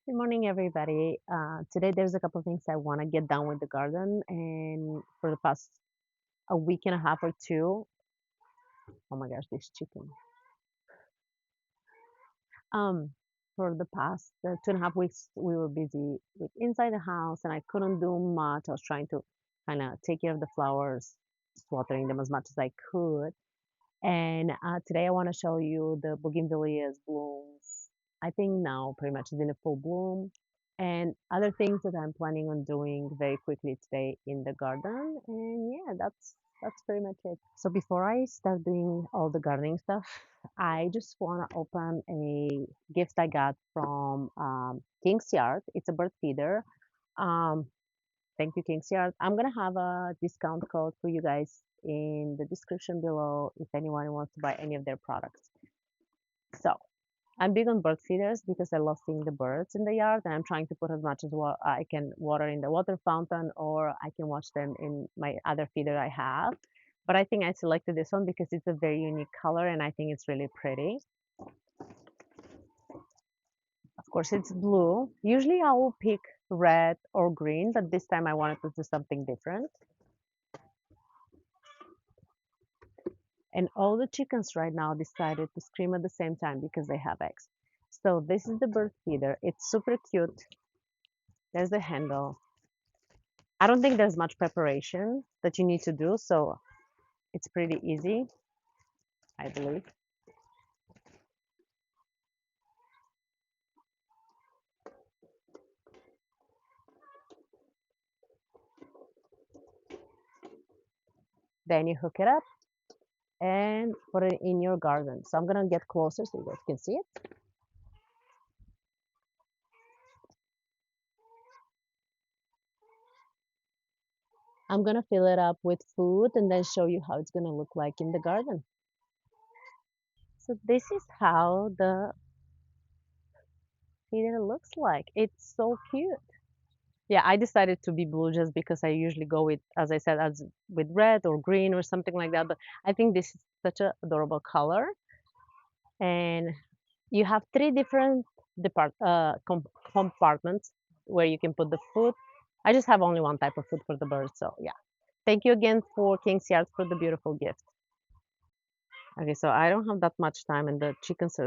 Good morning, everybody. Today, there's a couple of things I want to get done with the garden, and for the past a week and a half or two, oh my gosh, this chicken. Um, for the past 2.5 weeks, we were busy with inside the house, and I couldn't do much. I was trying to kind of take care of the flowers, just watering them as much as I could. And today, I want to show you the Bougainvillea's blooms. I think now pretty much is in a full bloom. And other things that I'm planning on doing very quickly today in the garden. And yeah, that's pretty much it. So before I start doing all the gardening stuff, I just want to open a gift I got from King's Yard. It's a bird feeder. Um, Thank you, King's Yard. I'm gonna have a discount code for you guys in the description below if anyone wants to buy any of their products. So I'm big on bird feeders because I love seeing the birds in the yard, and I'm trying to put as much as I can water in the water fountain, or I can watch them in my other feeder I have. But I think I selected this one because it's a very unique color, and I think it's really pretty. Of course, it's blue. Usually I will pick red or green, but this time I wanted to do something different. And all the chickens right now decided to scream at the same time because they have eggs. So this is the bird feeder. It's super cute. There's the handle. I don't think there's much preparation that you need to do, so it's pretty easy, I believe. Then you hook it up and put it in your garden. So I'm gonna get closer so you guys can see it. I'm gonna fill it up with food and then show you how it's gonna look like in the garden. So this is how the feeder looks like. It's so cute. Yeah, I decided to be blue just because I usually go with, as I said, as with red or green or something like that. But I think this is such a adorable color. And you have three different compartments where you can put the food. I just have only one type of food for the birds. So yeah, thank you again for King's Yard for the beautiful gift. Okay, so I don't have that much time, and the chickens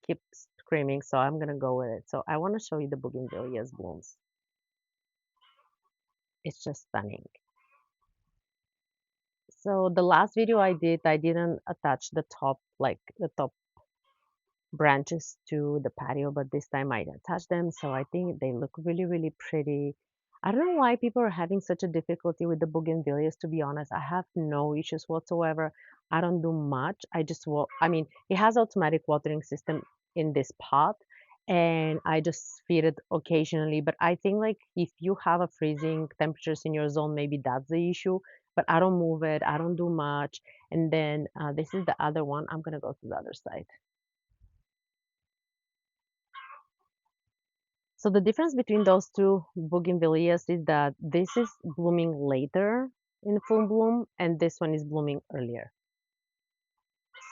keep screaming, so I'm gonna go with it. So I want to show you the bougainvillea's blooms. It's just stunning. So the last video I did, I didn't attach the top, like the top branches to the patio, but this time I attached them. So I think they look really, really pretty. I don't know why people are having such a difficulty with the bougainvilleas, to be honest. I have no issues whatsoever. I don't do much. I mean, it has automatic watering system in this pot, and I just feed it occasionally. But I think like if you have a freezing temperatures in your zone, maybe that's the issue. But I don't move it. I don't do much. And then this is the other one. I'm gonna go to the other side. So the difference between those two bougainvilleas is that this is blooming later in full bloom, and this one is blooming earlier.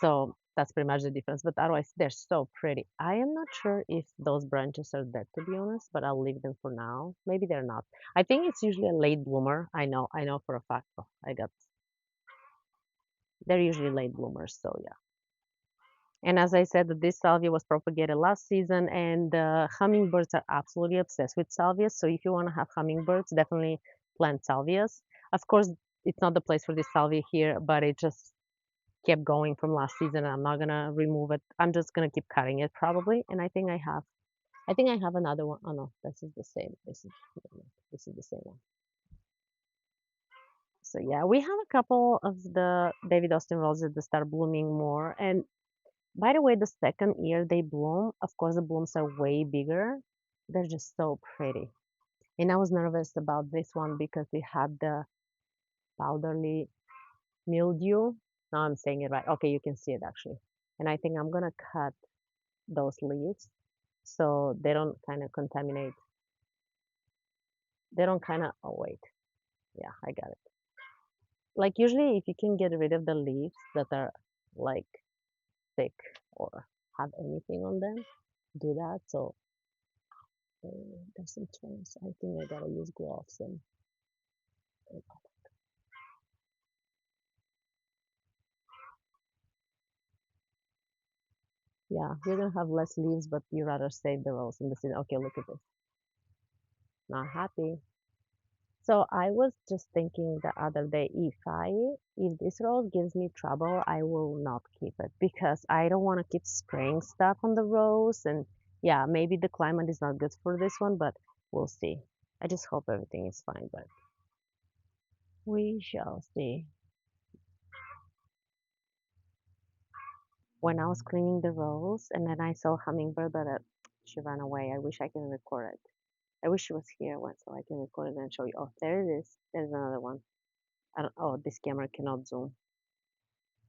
So that's pretty much the difference. But otherwise, they're so pretty. I am not sure if those branches are dead, to be honest, but I'll leave them for now. Maybe they're not. I think it's usually a late bloomer. I know for a fact. Oh, they're usually late bloomers. So yeah. And as I said, this salvia was propagated last season, and the hummingbirds are absolutely obsessed with salvias. So if you want to have hummingbirds, definitely plant salvias. Of course, it's not the place for this salvia here, but it just kept going from last season. I'm not gonna remove it. I'm just gonna keep cutting it probably. And I think I have another one. Oh no, this is the same. This is the same one. So yeah, we have a couple of the David Austin roses that start blooming more, and by the way, the second year they bloom, of course, the blooms are way bigger. They're just so pretty. And I was nervous about this one because it had the powdery mildew. Now I'm saying it right. Okay, you can see it actually. And I think I'm gonna cut those leaves so they don't kind of contaminate. They don't kind of, oh wait, yeah, I got it. Like usually if you can get rid of the leaves that are like thick or have anything on them, do that. So There's some twins. I think I gotta use gloves and yeah, you're gonna have less leaves, but you rather save the rose in the season. Okay, look at this. Not happy. So I was just thinking the other day, if this rose gives me trouble, I will not keep it because I don't want to keep spraying stuff on the rose. And yeah, maybe the climate is not good for this one, but we'll see. I just hope everything is fine, but we shall see. When I was cleaning the rose and then I saw hummingbird, but she ran away. I wish I can record it. I wish she was here once so I can record it and show you. Oh, there it is. There's another one. I don't, oh, this camera cannot zoom.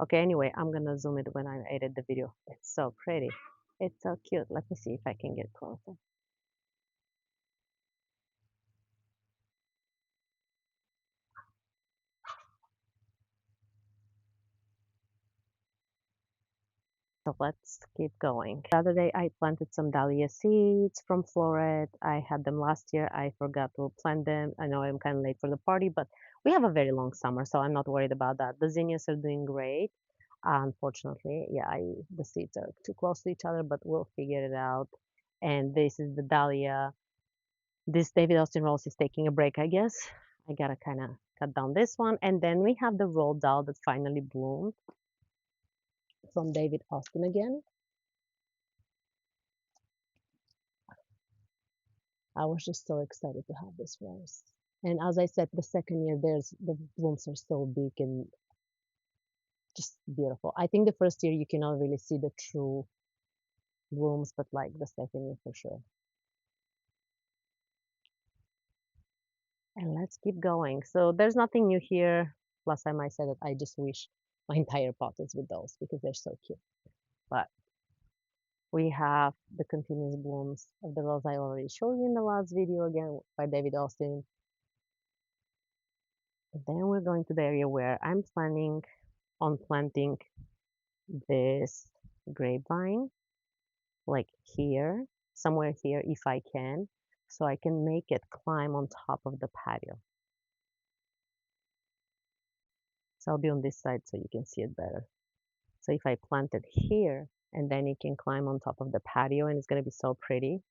Okay, anyway, I'm gonna zoom it when I edit the video. It's so pretty. It's so cute. Let me see if I can get closer. So let's keep going. The other day I planted some dahlia seeds from Floret. I had them last year. I forgot to plant them. I know I'm kind of late for the party, but we have a very long summer, so I'm not worried about that. The zinnias are doing great. Unfortunately, yeah, the seeds are too close to each other, but we'll figure it out. And this is the dahlia. This David Austin rose is taking a break, I guess. I gotta kind of cut down this one. And then we have the roll doll that finally bloomed from David Austin again. I was just so excited to have this rose. And as I said, the second year, there's the blooms are so big and just beautiful. I think the first year you cannot really see the true blooms, but like the second year for sure. And let's keep going. So there's nothing new here. Last time I said it, I just wish my entire pot is with those because they're so cute. But we have the continuous blooms of the rose I already showed you in the last video again by David Austin. And then we're going to the area where I'm planning on planting this grapevine, like here, somewhere here if I can, so I can make it climb on top of the patio. So I'll be on this side so you can see it better. So if I plant it here, and then it can climb on top of the patio and it's going to be so pretty,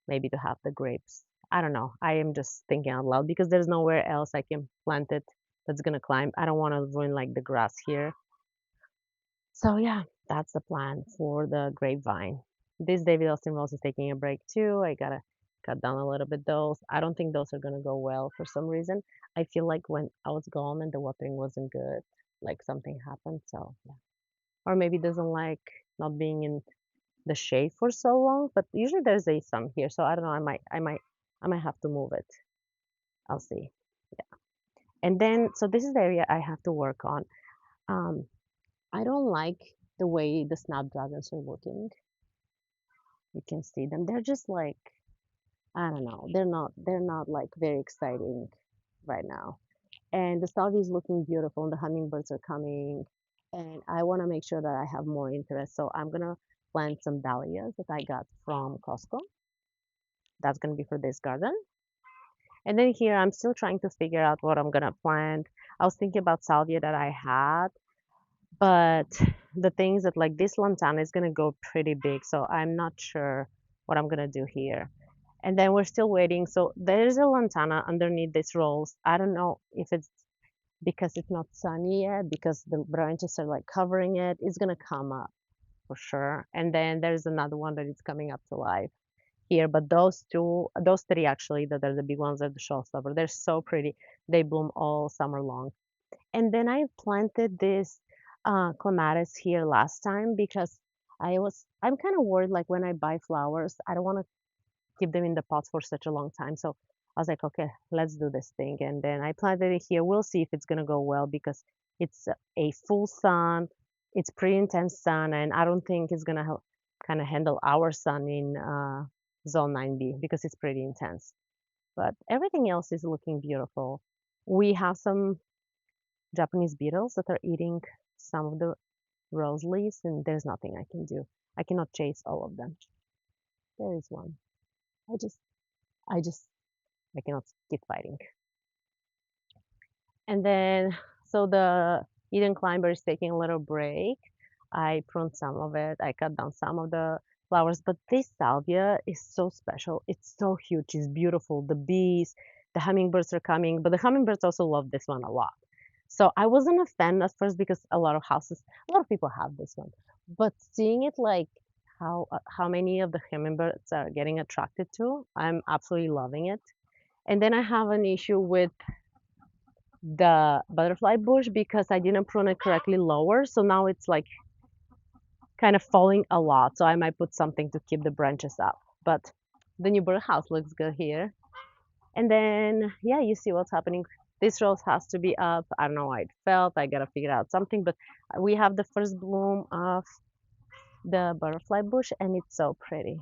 maybe to have the grapes. I don't know. I am just thinking out loud because there's nowhere else I can plant it that's going to climb. I don't want to ruin like the grass here. So yeah, that's the plan for the grapevine. This David Austin rose is taking a break too. I gotta cut down a little bit those. I don't think those are gonna go well for some reason. I feel like when I was gone and the watering wasn't good, like something happened. So yeah. Or maybe it doesn't like not being in the shade for so long. But usually there's a sun here, so I don't know. I might have to move it. I'll see. Yeah. And then so this is the area I have to work on. Um, I don't like the way the snapdragons are looking. You can see them. They're just like, I don't know. They're not like very exciting right now. And the salvia is looking beautiful and the hummingbirds are coming. And I want to make sure that I have more interest. So I'm gonna plant some dahlias that I got from Costco. That's gonna be for this garden. And then here I'm still trying to figure out what I'm gonna plant. I was thinking about salvia that I had, but the things that like this lantana is gonna go pretty big, so I'm not sure what I'm gonna do here. And then we're still waiting. So there's a lantana underneath this rose. I don't know if it's because it's not sunny yet, because the branches are like covering it. It's gonna come up for sure. And then there's another one that is coming up to life here. But those two, those three actually, that are the big ones, are the showstopper. They're so pretty. They bloom all summer long. And then I planted this clematis here last time because I'm kind of worried like when I buy flowers, I don't want to keep them in the pots for such a long time. So I was like, okay, let's do this thing. And then I planted it here. We'll see if it's gonna go well because it's a full sun. It's pretty intense sun, and I don't think it's gonna kind of handle our sun in zone 9B because it's pretty intense. But everything else is looking beautiful. We have some Japanese beetles that are eating some of the rose leaves, and there's nothing I can do. I cannot chase all of them. There is one. I just, I just, I cannot keep fighting. And then, so the Eden climber is taking a little break. I pruned some of it. I cut down some of the flowers, but this salvia is so special. It's so huge. It's beautiful. The bees, the hummingbirds are coming, but the hummingbirds also love this one a lot. So I wasn't a fan at first because a lot of people have this one, but seeing it like how many of the hummingbirds are getting attracted to, I'm absolutely loving it. And then I have an issue with the butterfly bush because I didn't prune it correctly lower. So now it's like kind of falling a lot. So I might put something to keep the branches up. But the new birdhouse looks good here. And then, yeah, you see what's happening. This rose has to be up. I don't know why it felt. I gotta figure out something. But we have the first bloom of the butterfly bush, and it's so pretty.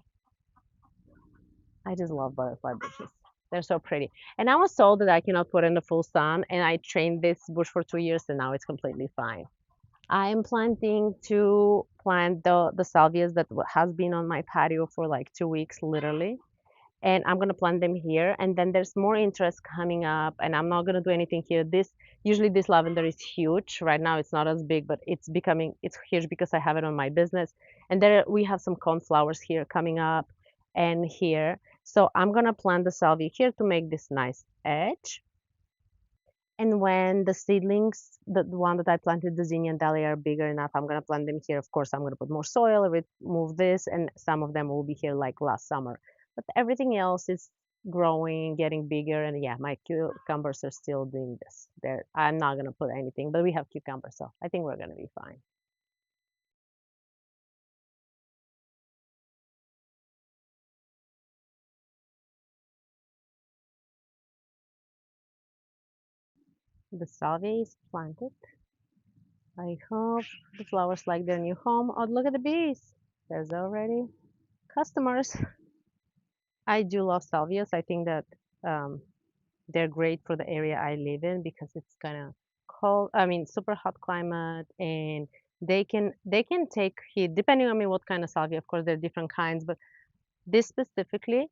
I just love butterfly bushes. They're so pretty. And I was told that I cannot put in the full sun, and I trained this bush for 2 years, and now it's completely fine. I am planting to plant the salvias that has been on my patio for like 2 weeks, literally. And I'm gonna plant them here. And then there's more interest coming up, and I'm not gonna do anything here. This usually this lavender is huge. Right now it's not as big, but it's huge because I have it on my business. And there we have some coneflowers here coming up and here. So I'm gonna plant the salvia here to make this nice edge. And when the seedlings, the one that I planted, the zinnia and dahlia, are bigger enough, I'm gonna plant them here. Of course, I'm gonna put more soil, remove this, and some of them will be here like last summer. But everything else is growing, getting bigger, and yeah, my cucumbers are still doing this. I'm not gonna put anything, but we have cucumbers, so I think we're gonna be fine. The salvia is planted. I hope the flowers like their new home. Oh, look at the bees. There's already customers. I do love salvias. I think that um, they're great for the area I live in because it's kind of cold. I mean, super hot climate, and they can take heat depending on what kind of salvia. Of course, there are different kinds, but this specifically,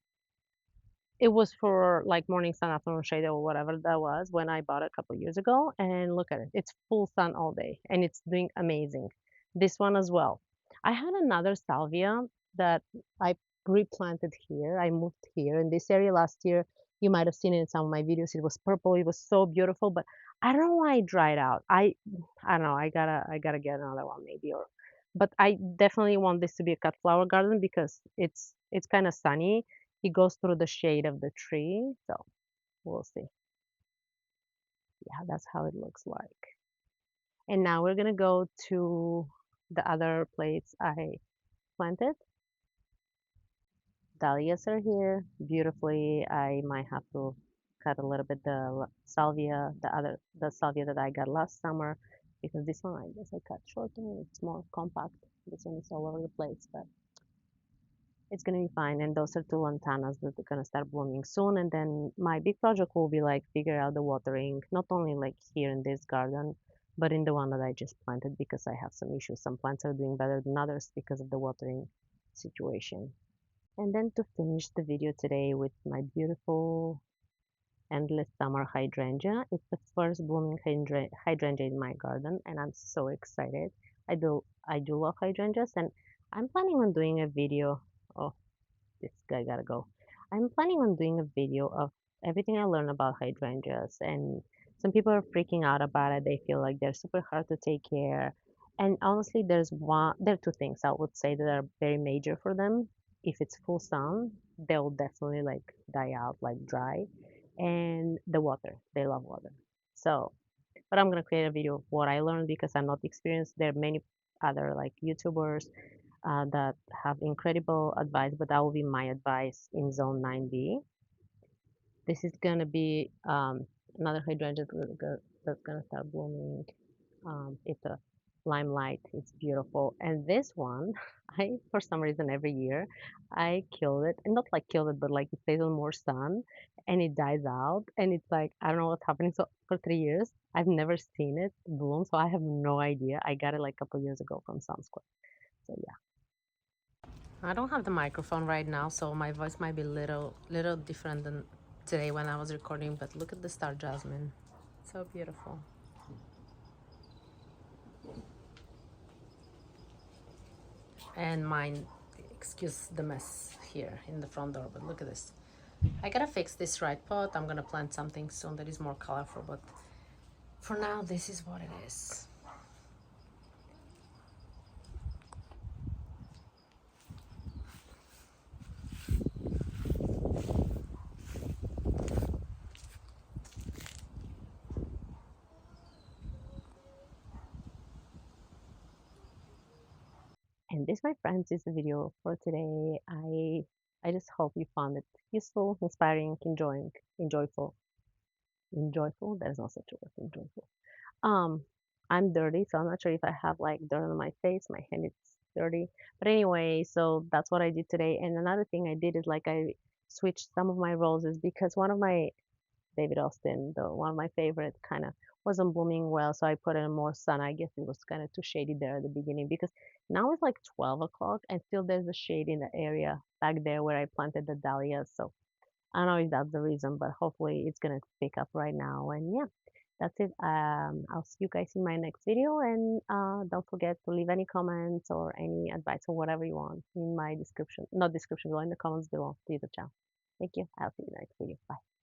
it was for like morning sun, afternoon shade, or whatever that was when I bought it a couple years ago. And look at it, it's full sun all day, and it's doing amazing. This one as well. I had another salvia that I replanted here. I moved here in this area last year. You might have seen it in some of my videos. It was purple. It was so beautiful, but I don't know why it dried out. I don't know. I gotta get another one maybe, or but I definitely want this to be a cut flower garden because it's kind of sunny. It goes through the shade of the tree, so we'll see. Yeah, that's how it looks like. And now we're gonna go to the other plates I planted. Dahlias are here beautifully. I might have to cut a little bit the salvia, the salvia that I got last summer, because this one I guess I cut short and it's more compact. This one is all over the place, but it's gonna be fine. And those are two lantanas that are gonna start blooming soon. And then my big project will be like figure out the watering, not only like here in this garden, but in the one that I just planted because I have some issues. Some plants are doing better than others because of the watering situation. And then to finish the video today with my beautiful endless summer hydrangea. It's the first blooming hydrangea in my garden, and I'm so excited. I do love hydrangeas, and I'm planning on doing a video. Oh, this guy gotta go. I'm planning on doing a video of everything I learned about hydrangeas, and some people are freaking out about it. They feel like they're super hard to take care. And honestly, there are two things I would say that are very major for them. If it's full sun, they'll definitely like die out, like dry. And the water, they love water. So, but I'm gonna create a video of what I learned because I'm not experienced. There are many other like YouTubers that have incredible advice, but that will be my advice in zone 9B. This is gonna be another hydrangea that's gonna start blooming. It's a limelight. It's beautiful. And this one, I for some reason every year I kill it, and not like kill it, but like it stays on more sun and it dies out. And it's like I don't know what's happening. So for 3 years, I've never seen it bloom, so I have no idea. I got it like a couple years ago from Sunsquare. So yeah. I don't have the microphone right now, so my voice might be little different than today when I was recording, but look at the star jasmine. So beautiful. And mine, excuse the mess here in the front door, but look at this. I gotta fix this right pot. I'm gonna plant something soon that is more colorful, but for now, this is what it is. And this, my friends, is the video for today. I just hope you found it useful, inspiring, enjoyable. Enjoyable? That is not such a word, enjoyable. Um, I'm dirty, so I'm not sure if I have like dirt on my face. My hand is dirty. But anyway, so that's what I did today. And another thing I did is like I switched some of my roses because one of my David Austin, the one of my favorite, kind of wasn't blooming well, so I put in more sun. I guess it was kind of too shady there at the beginning because now it's like 12 o'clock and still there's a shade in the area back there where I planted the dahlias. So I don't know if that's the reason, but hopefully it's gonna pick up right now. And yeah, that's it. I'll see you guys in my next video, and don't forget to leave any comments or any advice or whatever you want in my description, not description, below in the comments below to the channel. Thank you. I'll see you in the next video. Bye.